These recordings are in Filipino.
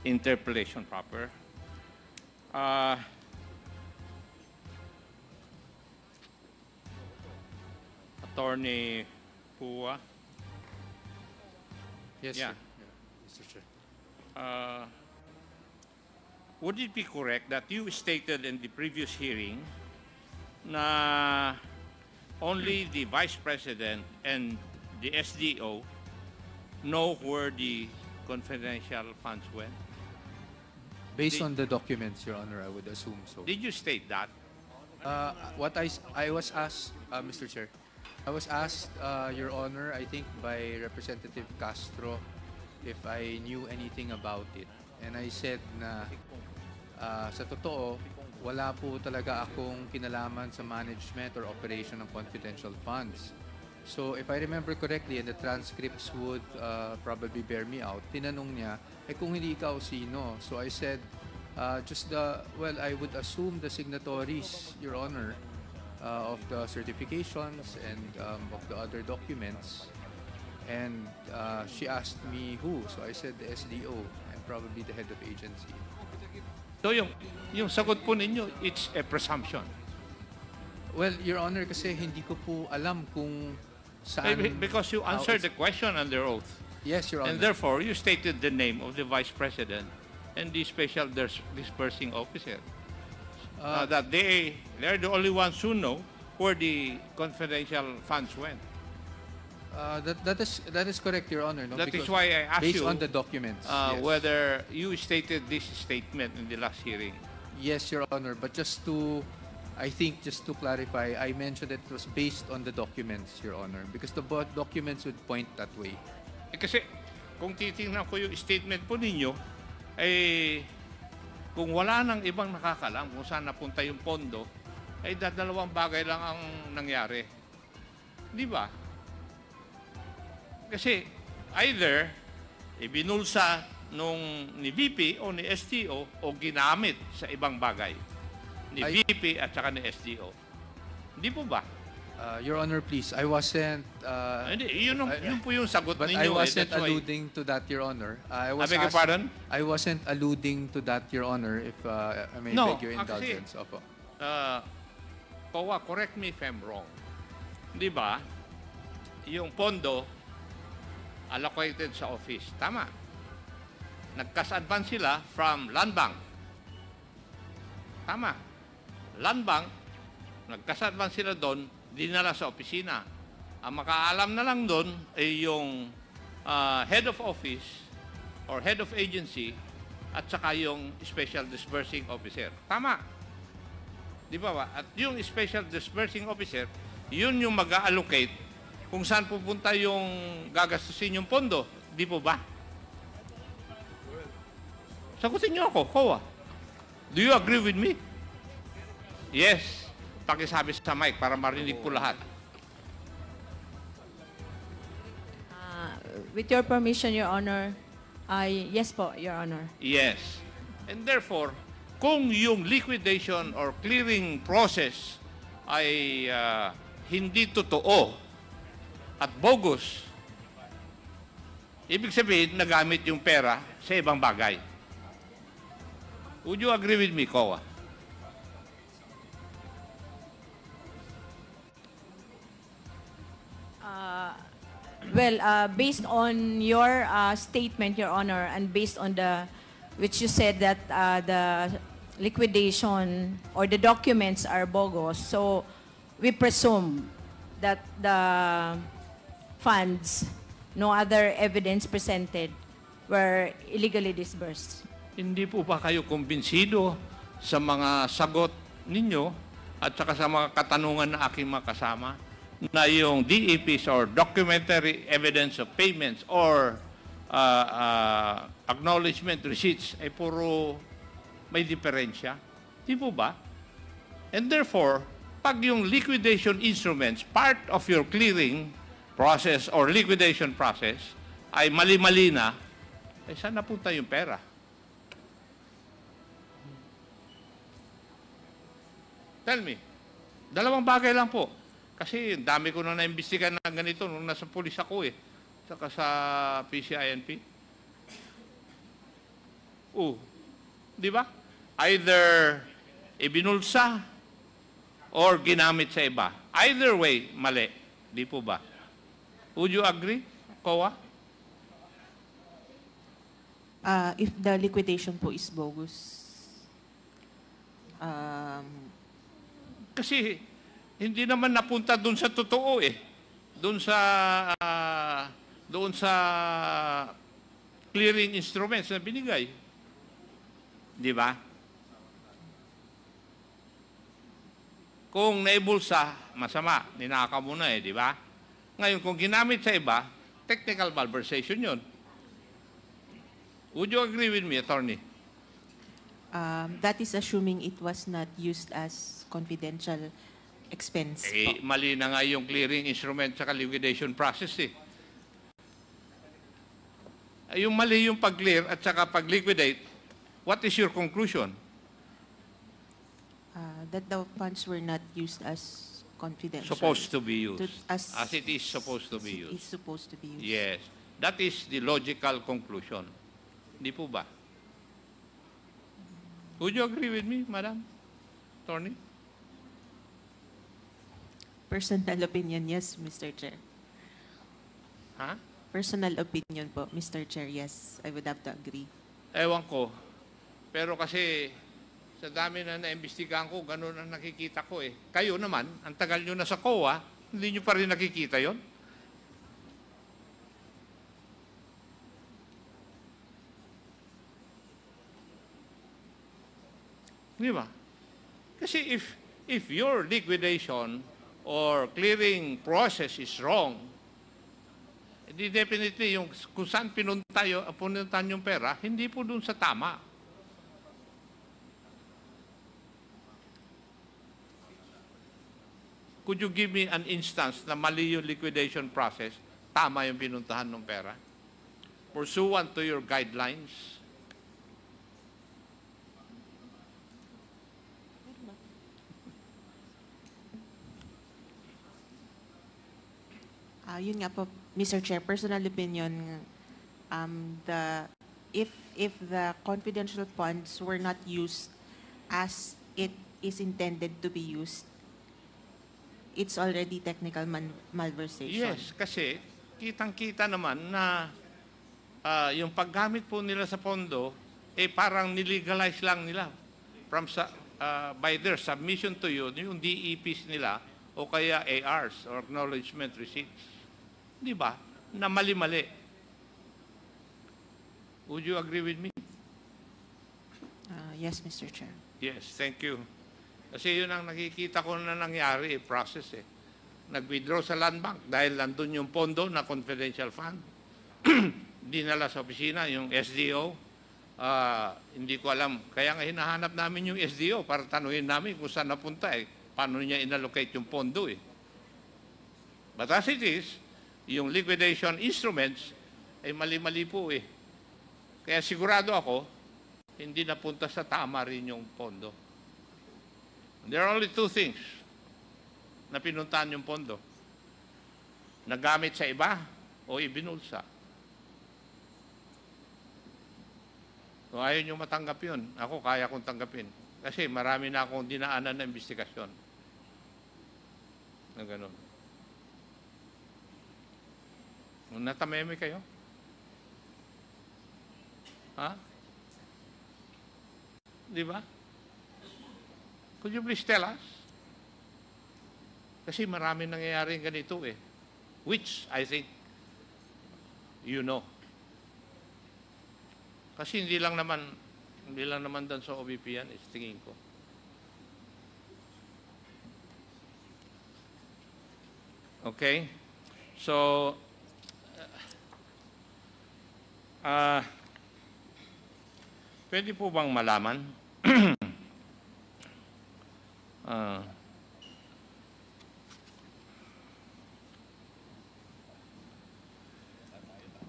interpolation proper. Attorney Pua. Yes, Yeah. sir. Yeah, Mr. Chair. Would it be correct that you stated in the previous hearing na only the Vice President and the SDO know where the confidential funds went? Based on the documents, Your Honor, I would assume so. Did you state that? What I was asked, Mr. Chair, I was asked, Your Honor, I think by Representative Castro, if I knew anything about it. And I said na sa totoo, wala po talaga akong kinalaman sa management or operation ng confidential funds. So if I remember correctly, and the transcripts would probably bear me out, tinanong niya, kung hindi ikaw sino? So I said, well, I would assume the signatories, Your Honor, of the certifications and of the other documents. And she asked me who. So I said the SDO and probably the head of agency. So yung sagot po ninyo, it's a presumption. Well, Your Honor, kasi hindi ko po alam kung saan... Because you answered the question under oath. Yes, Your Honor. And therefore, you stated the name of the Vice President and the Special Dispersing Officer. That they're the only ones who know where the confidential funds went. That is correct, Your Honor. No? That Because is why I asked based you on the documents, yes. whether you stated this statement in the last hearing. Yes, Your Honor. But just to clarify, I mentioned that it was based on the documents, Your Honor, because the documents would point that way. Kasi kung titingnan ko yung statement po ninyo, kung wala nang ibang nakakalam kung saan napunta yung pondo, ay dadalawang bagay lang ang nangyari. Di ba? Kasi either ibinulsa ni VP o ni STO o ginamit sa ibang bagay ni VP at saka ni STO. Hindi po ba? Your Honor, please, I wasn't... Hindi, yun po yung sagot but ninyo. I wasn't alluding to that, Your Honor. I beg your pardon? I wasn't alluding to that, Your Honor, if I may beg your indulgence. Opo. Kowa, correct me if I'm wrong. Di ba? Yung pondo allocated sa office. Tama. Nag-cash advance sila from Land Bank. Tama. Land Bank, nag-cash advance sila doon, dinala sa opisina. Ang makaalam na lang doon ay yung head of office or head of agency at saka yung special disbursing officer. Tama. Di ba ba? At yung special disbursing officer, yun yung mag-allocate kung saan pupunta yung gagastusin yung pondo. Di po ba? Sagutin niyo ako, Kowa. Do you agree with me? Yes. Pakisabi sa mic para marinig po lahat. With your permission, Your Honor, yes po, Your Honor. Yes. And therefore, kung yung liquidation or clearing process ay hindi totoo at bogus, ibig sabihin, nagamit yung pera sa ibang bagay. Would you agree with me, Kowa? Well, based on your statement, Your Honor, and based on which you said that the liquidation or the documents are bogus, so we presume that the funds, no other evidence presented, were illegally disbursed. Hindi po ba kayo kumbinsido sa mga sagot ninyo at saka sa mga katanungan na aking mga kasama na yung DEPs or documentary evidence of payments or acknowledgement receipts ay puro may diferensya? Di po ba? And therefore, pag yung liquidation instruments, part of your clearing process or liquidation process, ay mali-mali na, eh saan napunta yung pera? Tell me. Dalawang bagay lang po. Kasi dami ko na naimbestigan na ganito nung nasa pulis ako eh. Saka sa PCINP. Oh, di ba? Either ibinulsa or ginamit sa iba. Either way, mali. Di po ba? Would you agree, Kowa? If the liquidation po is bogus, Kasi hindi naman napunta doon sa totoo eh. Doon sa clearing instruments na binigay. Di ba? Kung naibulsa, masama, ninakaw mo na eh, di ba? Ngayon, kung ginamit sa iba, technical malversation yun. Would you agree with me, attorney? that is assuming it was not used as confidential expense Eh, po. mali na nga yung clearing instrument sa liquidation process eh. Yung mali yung pag-clear at saka pag-liquidate, what is your conclusion? That the funds were not used as confidential. Supposed to be used. As As it is supposed to be It's used. supposed to be used. Yes. That is the logical conclusion. Hindi po ba? Would you agree with me, Madam Attorney? Personal opinion, yes, Mr. Chair. Ha? Personal opinion po, Mr. Chair, yes, I would have to agree. Ewan ko. Pero kasi sa dami na naimbestigahan ko, ganun ang nakikita ko eh. Kayo naman, ang tagal nyo na sa COA, hindi nyo pa rin nakikita yon. Di ba? Kasi if your liquidation or clearing process is wrong, di definitely yung kung saan pinuntan yung pera, hindi po dun sa tama. Could you give me an instance na mali yung liquidation process, tama yung pinuntahan ng pera? Pursuant to your guidelines. Yun nga po, Mr. Chair, personal opinion, if the confidential funds were not used as it is intended to be used, it's already technical malversation. Yes, kasi kitang-kita naman na yung paggamit po nila sa pondo, eh parang nilegalize lang nila by their submission to you, yung DEPs nila o kaya ARs or acknowledgement receipts. Di ba? Na mali-mali. Would you agree with me? Yes, Mr. Chair. Yes, thank you. Kasi yun ang nakikita ko na nangyari, process eh. Nag-withdraw sa land bank dahil nandun yung pondo na confidential fund. Dinala sa opisina yung SDO. Hindi ko alam. Kaya nga hinahanap namin yung SDO para tanungin namin kung saan napunta eh. Paano niya inallocate yung pondo eh. But as it is, yung liquidation instruments ay mali-mali po eh. Kaya sigurado ako, hindi napunta sa tama rin yung pondo. There are only two things na pinuntahan yung pondo. Nagamit sa iba o ibinulsa. Kung ayaw nyo matanggap yun, ako kaya kong tanggapin. Kasi marami na akong dinaanan na investigasyon. Na ganun. Natameme kayo? Ha? Di ba? Could you please tell us? Kasi marami nangyayari ganito eh. Which, I think, you know. Kasi hindi lang naman doon sa OBP yan, tingin ko. Okay? So, pwede po bang malaman?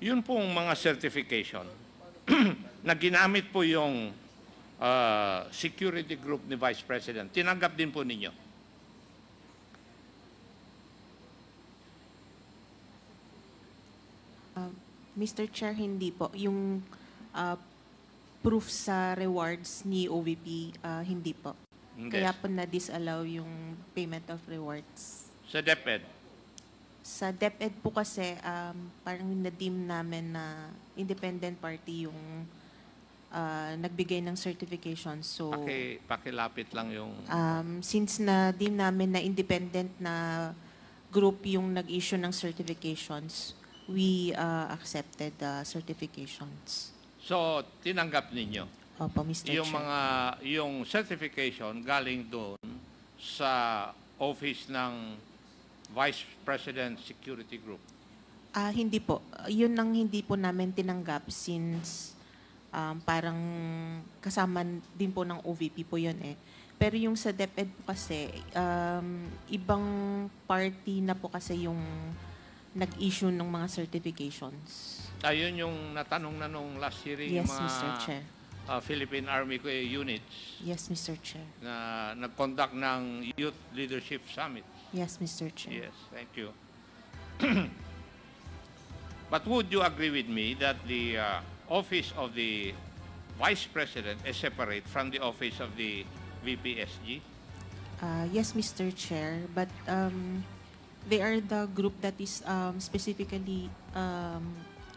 Yun pong mga certification na ginamit po yung security group ni Vice President. Tinanggap din po ninyo. Mr. Chair, hindi po. Yung proof sa rewards ni OVP, hindi po. Hindi. Kaya po na-disallow yung payment of rewards. Sa DepEd. Sa DepEd po kasi, parang na-deem namin na independent party yung nagbigay ng certification. So, Pakilapit lang yung... since na-deem namin na independent na group yung nag-issue ng certifications, we accepted the certifications. So, tinanggap ninyo. Opo, Mr. Yung Chair. yung certification galing doon sa office ng Vice President Security Group. Hindi po. Yun ang hindi po namin tinanggap since parang kasama din po ng OVP po yun eh. Pero yung sa DepEd po kasi, ibang party na po kasi yung nag-issue ng mga certifications. Ayun yung natanong na nung last hearing Yes, yung mga Mr. Chair. Philippine Army units Yes, Mr. Chair. na nag-conduct ng Youth Leadership Summit. Yes, Mr. Chair. Yes, thank you. But would you agree with me that the office of the Vice President is separate from the office of the VPSG? Yes, Mr. Chair. But they are the group that is specifically,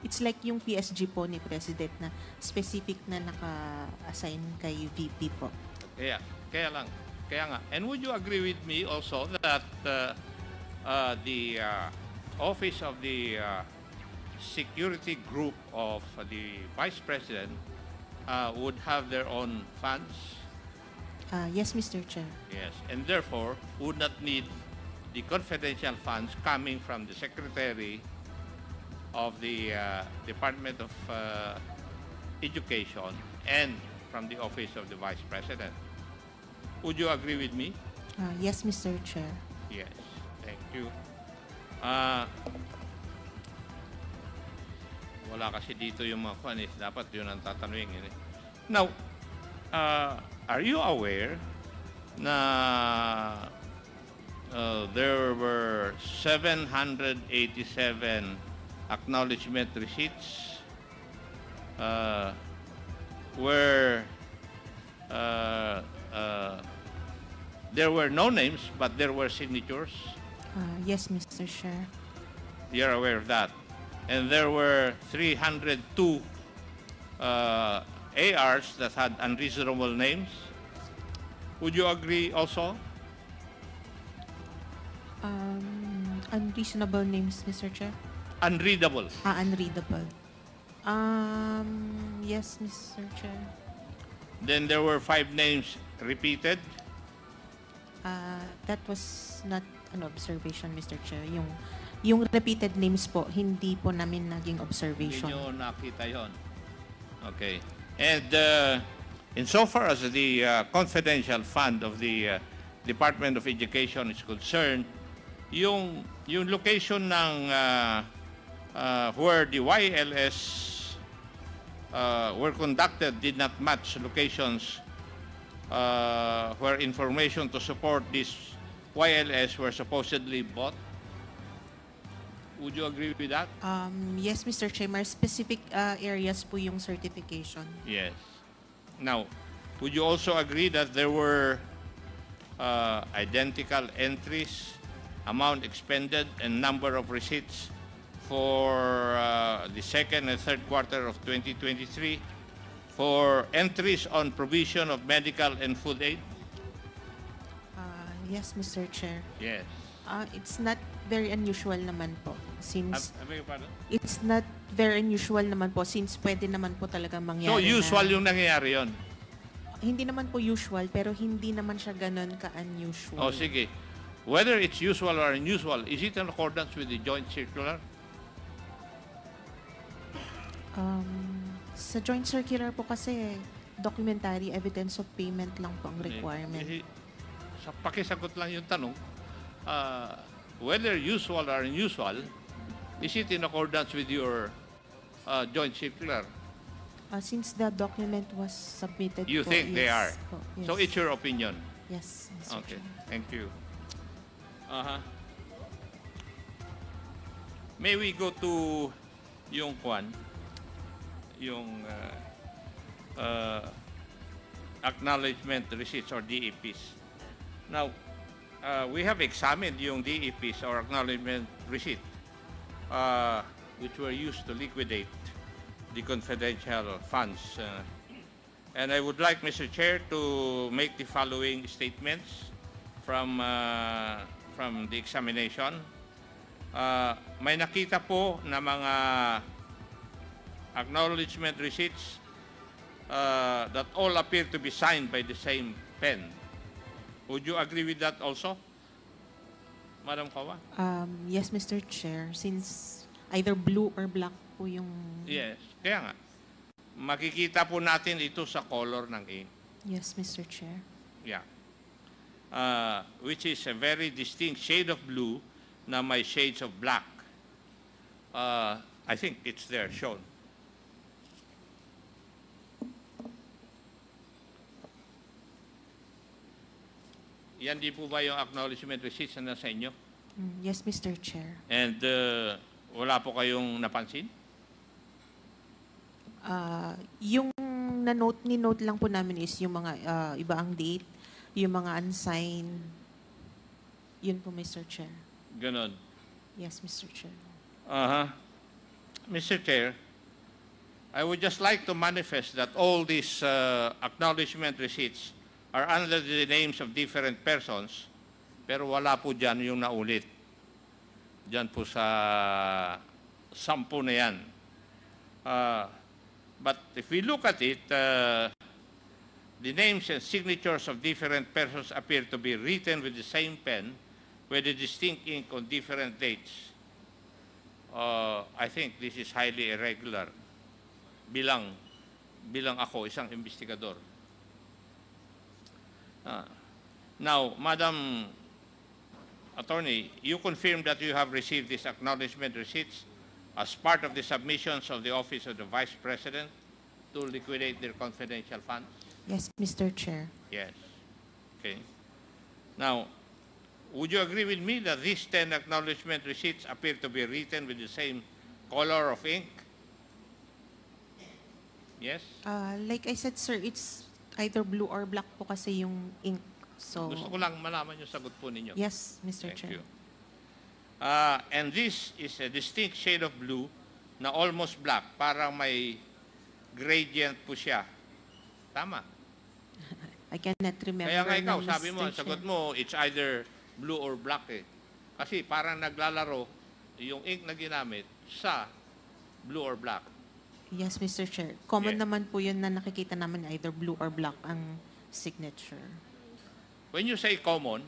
it's like yung PSG po ni President na specific na naka-assign kay VP po. Kaya nga. And would you agree with me also that the office of the security group of the Vice President would have their own funds? Yes, Mr. Chair. Yes, and therefore would not need the confidential funds coming from the Secretary of the Department of Education and from the Office of the Vice President. Would you agree with me? Yes, Mr. Chair. Yes, thank you. Wala kasi dito yung mga kwan eh. Dapat yun ang tatanungin. Eh. Now, are you aware na there were 787 acknowledgement receipts where there were no names but there were signatures? Yes, Mr. Chair. You're aware of that. And there were 302 ARs that had unreasonable names. Would you agree also? Unreasonable names, Mr. Chair. Unreadable. Unreadable. Yes, Mr. Chair. Then there were 5 names repeated. That was not an observation, Mr. Chair. Yung repeated names po, hindi po namin naging observation. Hindi nyo nakita yon. Okay. And insofar as the confidential fund of the Department of Education is concerned, yung location ng where the YLS were conducted did not match locations where information to support this YLS were supposedly bought. Would you agree with that? Yes, Mr. Chair. More specific areas po yung certification. Yes. Now, would you also agree that there were identical entries, amount expended, and number of receipts for the second and third quarter of 2023 for entries on provision of medical and food aid? Yes, Mr. Chair. Yes. It's not very unusual naman po. Since I beg your pardon? it's not very unusual naman po since pwede naman po talaga mangyari. So, usual na, yung nangyayari yon. Hindi naman po usual, pero hindi naman siya ganun ka-unusual. O, sige. Whether it's usual or unusual, is it in accordance with the joint circular? Sa joint circular po kasi, documentary evidence of payment lang po ang requirement. Pakisagot lang yung tanong, whether usual or unusual, is it in accordance with your joint circular? Since the document was submitted You po, think they are? yes po, yes. So it's your opinion? Yes, Mr. Okay, Chair. thank you. May we go to yung kwan, yung acknowledgement receipts or DEPs. Now, we have examined yung DEPs or acknowledgement receipt, which were used to liquidate the confidential funds. And I would like, Mr. Chair, to make the following statements from the examination. May nakita po na mga acknowledgement receipts that all appear to be signed by the same pen. Would you agree with that also, Madam Kawa? Yes, Mr. Chair, since either blue or black po yung... Yes, kaya nga. Makikita po natin ito sa color ng ink. Yes, Mr. Chair. Yeah. Which is a very distinct shade of blue na may shades of black. I think it's there shown. Yan di po ba yung acknowledgement receipts na nasa inyo? Yes, Mr. Chair. And wala po kayong napansin? Yung ni-note lang po namin is yung mga iba ang date, yung mga unsigned. Yun po, Mr. Chair. Ganon. Yes, Mr. Chair. Mr. Chair, I would just like to manifest that all these acknowledgement receipts are under the names of different persons, pero wala po dyan yung naulit. Dyan po sa 10 na yan. But if we look at it, the names and signatures of different persons appear to be written with the same pen with a distinct ink on different dates. I think this is highly irregular. Bilang ako, isang investigador. Now, Madam Attorney, you confirm that you have received these acknowledgement receipts as part of the submissions of the Office of the Vice President to liquidate their confidential funds? Yes, Mr. Chair. Yes. Okay. Now, would you agree with me that these 10 acknowledgement receipts appear to be written with the same color of ink? Yes? Like I said, sir, it's either blue or black po kasi yung ink. So, Gusto ko lang malaman yung sagot po ninyo. yes, Mr. Thank Chair. you. And this is a distinct shade of blue na almost black. Parang may gradient po siya. Tama. I cannot remember. Kaya nga ikaw, now, sabi mo, Mr. ang sagot Chair. mo, it's either blue or black eh. Kasi parang naglalaro yung ink na ginamit sa blue or black. Yes, Mr. Chair. Common Yeah. naman po yun na nakikita naman either blue or black ang signature. When you say common,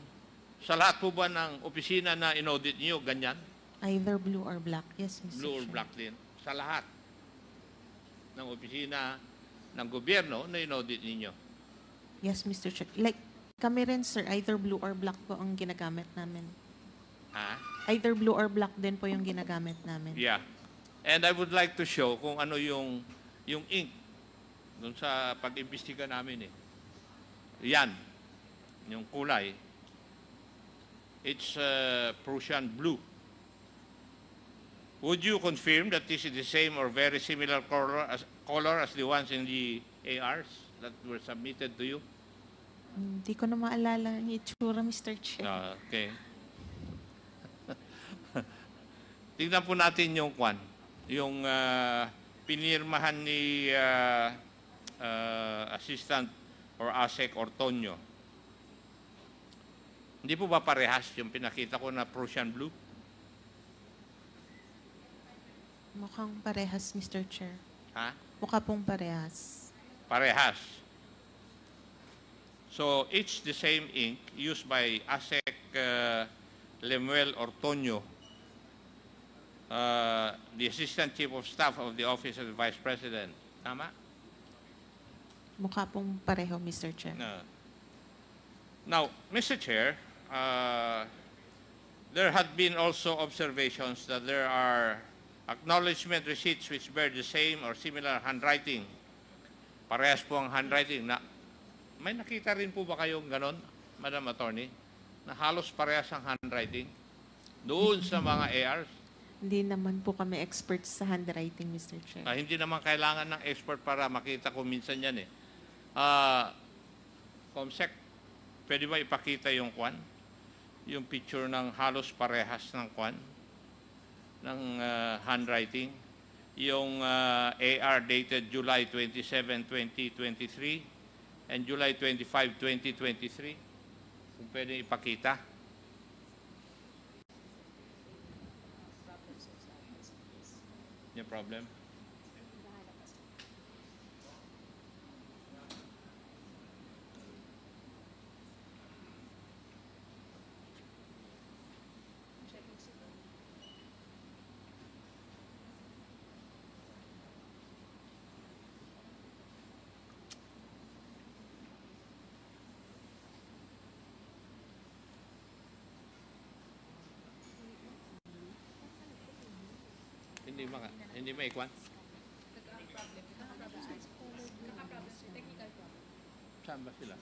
sa lahat po ba ng opisina na in-audit niyo, ganyan? Either blue or black. Yes, Mr. Blue or Chair. black din? Sa lahat ng opisina ng gobyerno na in-audit ninyo? Yes, Mr. Chair. Like, kami rin, sir, either blue or black po ang ginagamit namin. Ha? Either blue or black din po yung ginagamit namin. Yeah. And I would like to show kung ano yung ink dun sa pag-imbestiga namin eh. Yan. Yung kulay. It's Prussian blue. Would you confirm that this is the same or very similar color as the ones in the ARs that were submitted to you? Hindi ko na maalala yung itsura, Mr. Chair. Okay. Tingnan po natin yung kwan. Yung pinirmahan ni Assistant or ASEC Ortonio. Hindi po ba parehas yung pinakita ko na Prussian blue? Mukhang parehas, Mr. Chair. Ha? Mukha pong parehas. Parehas. So, it's the same ink used by ASEC Lemuel Ortonio, the Assistant Chief of Staff of the Office of the Vice President. Tama? Mukha pong pareho, Mr. Chair. Now, Mr. Chair, there had been also observations that there are acknowledgement receipts which bear the same or similar handwriting. Parehas po ang handwriting. May nakita rin po ba kayong ganon, Madam Attorney, na halos parehas ang handwriting doon sa mga ARs? Hindi naman po kami experts sa handwriting, Mr. Chair. Hindi naman kailangan ng expert para makita ko minsan yan eh. Comsec, pwede ba ipakita yung kwan? Yung picture ng halos parehas ng kwan? Ng handwriting? Yung AR dated July 27, 2023 and July 25, 2023. Kung pwede ipakita. Yung problem? Hindi maikwan? Saan ba sila?